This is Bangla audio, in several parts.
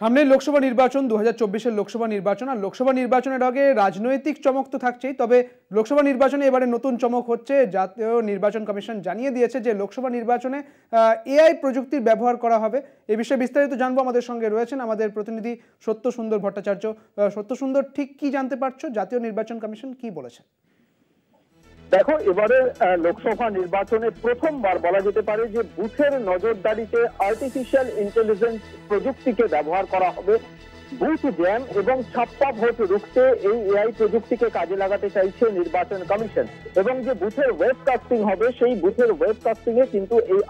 সামনে লোকসভা নির্বাচন 2024-এর লোকসভা নির্বাচন আর লোকসভা নির্বাচনের আগে রাজনৈতিক চমক তো থাকছেই, তবে লোকসভা নির্বাচনে এবারে নতুন চমক হচ্ছে। জাতীয় নির্বাচন কমিশন জানিয়ে দিয়েছে যে লোকসভা নির্বাচনে এআই প্রযুক্তির ব্যবহার করা হবে। এই বিষয়ে বিস্তারিত জানবো। আমাদের সঙ্গে রয়েছেন আমাদের প্রতিনিধি সত্য সুন্দর ভট্টাচার্য। সত্য সুন্দর, ঠিক কি জানতে পারছো, জাতীয় নির্বাচন কমিশন কি বলেছে? দেখো, এবারে লোকসভা নির্বাচনে প্রথমবার বলা যেতে পারে যে বুথের নজরদারিতে আর্টিফিশিয়াল ইন্টেলিজেন্স প্রযুক্তিকে ব্যবহার করা হবে। বুথ জ্যাম এবং ছাপ্পা ভোট রুখতে এই এআই প্রযুক্তিকে কাজে লাগাতে চাইছে নির্বাচন কমিশন। এবং যে বুথের ওয়েবকাস্টিং হবে, সেই বুথের ওয়েবকাস্টিং এ কিন্তু এই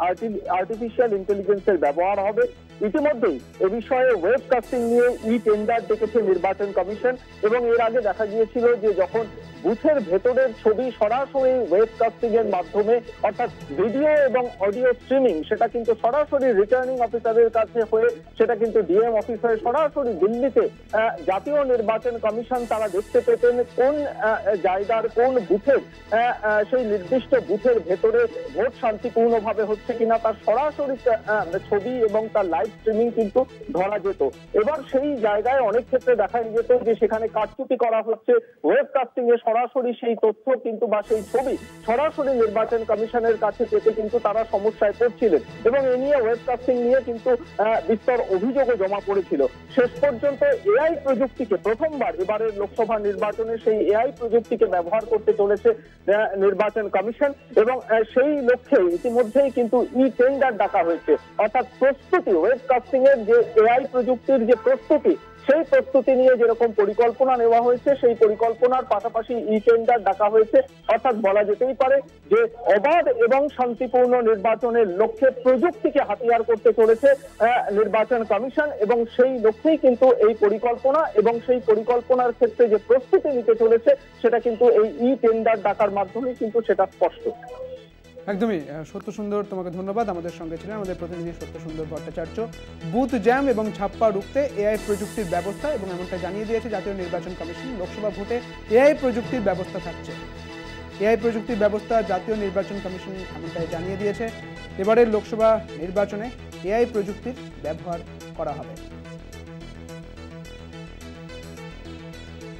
আর্টিফিশিয়াল ইন্টেলিজেন্সের ব্যবহার হবে। ইতিমধ্যেই এ বিষয়ে ওয়েবকাস্টিং নিয়ে টেন্ডার ডেকেছে নির্বাচন কমিশন। এবং এর আগে দেখা গিয়েছিল যে যখন বুথের ভেতরের ছবি সরাসরি ওয়েবকাস্টিং এর মাধ্যমে, অর্থাৎ ভিডিও এবং অডিও স্ট্রিমিং, সেটা কিন্তু সরাসরি রিটার্নিং অফিসারের কাছে হয়ে সেটা কিন্তু ডিএম অফিস হয়ে সরাসরি দিল্লিতে জাতীয় নির্বাচন কমিশন তারা দেখতে পেতেন কোন জায়গার কোন বুথের সেই নির্দিষ্ট বুথের ভেতরে ভোট শান্তিপূর্ণভাবে হচ্ছে কিনা তার সরাসরি ছবি এবং তার লাইভ স্ট্রিমিং কিন্তু ধরা যেত। এবার সেই জায়গায় অনেক ক্ষেত্রে দেখা যেত যে সেখানে কারচুপি করা হচ্ছে। ওয়েবকাস্টিং এ সরাসরি সেই তথ্য কিন্তু বা সেই ছবি সরাসরি নির্বাচন কমিশনের কাছে পেতে কিন্তু তারা সমস্যায় পড়ছিলেন এবং এ নিয়ে ওয়েবকাস্টিং নিয়ে কিন্তু বিস্তর অভিযোগও জমা পড়েছিল। শেষ পর্যন্ত এআই প্রযুক্তিকে প্রথমবার এবারের লোকসভা নির্বাচনে সেই এআই প্রযুক্তিকে ব্যবহার করতে চলেছে নির্বাচন কমিশন। এবং সেই লক্ষ্যে ইতিমধ্যেই কিন্তু টেন্ডার ডাকা হয়েছে, অর্থাৎ প্রস্তুতি, ওয়েবকাস্টিং এর যে এআই প্রযুক্তির যে প্রস্তুতি, সেই প্রস্তুতি নিয়ে যেরকম পরিকল্পনা নেওয়া হয়েছে, সেই পরিকল্পনার পাশাপাশি টেন্ডার ডাকা হয়েছে। অর্থাৎ বলা যেতেই পারে যে অবাধ এবং শান্তিপূর্ণ নির্বাচনের লক্ষ্যে প্রযুক্তিকে হাতিয়ার করতে চলেছে নির্বাচন কমিশন। এবং সেই লক্ষ্যেই কিন্তু এই পরিকল্পনা এবং সেই পরিকল্পনার ক্ষেত্রে যে প্রস্তুতি নিতে চলেছে সেটা কিন্তু এই টেন্ডার ডাকার মাধ্যমে কিন্তু সেটা স্পষ্ট। একদমই সত্য সুন্দর, তোমাকে ধন্যবাদ। আমাদের সঙ্গে ছিলেন আমাদের প্রতিনিধি সত্য সুন্দর ভট্টাচার্য। বুথ জ্যাম এবং ছাপ্পা রুখতে এআই প্রযুক্তির ব্যবস্থা, এবং এমনটা জানিয়ে দিয়েছে জাতীয় নির্বাচন কমিশন। লোকসভা ভোটে এআই প্রযুক্তির ব্যবস্থা থাকছে। এআই প্রযুক্তির ব্যবস্থা জাতীয় নির্বাচন কমিশন এমনটাই জানিয়ে দিয়েছে। এবারের লোকসভা নির্বাচনে এআই প্রযুক্তির ব্যবহার করা হবে।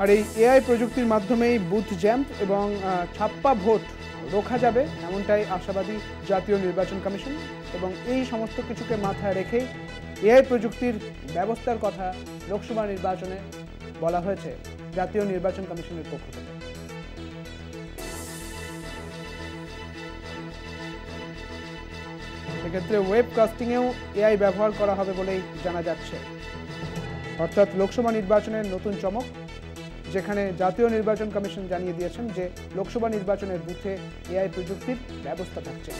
আর এই এআই প্রযুক্তির মাধ্যমেই বুথ জ্যাম এবং ছাপ্পা ভোট রোখা যাবে, এমনটাই আশাবাদী জাতীয় নির্বাচন কমিশন। এবং এই সমস্ত কিছুকে মাথায় রেখেই এআই প্রযুক্তির ব্যবস্থার কথা লোকসভা নির্বাচনে বলা হয়েছে জাতীয় নির্বাচন কমিশনের পক্ষ থেকে। সেক্ষেত্রে ওয়েবকাস্টিংয়েও এআই ব্যবহার করা হবে বলেই জানা যাচ্ছে। অর্থাৎ লোকসভা নির্বাচনের নতুন চমক, যেখানে জাতীয় নির্বাচন কমিশন জানিয়ে দিয়েছেন যে লোকসভা নির্বাচনের বুথে এআই প্রযুক্তির ব্যবস্থা থাকছে।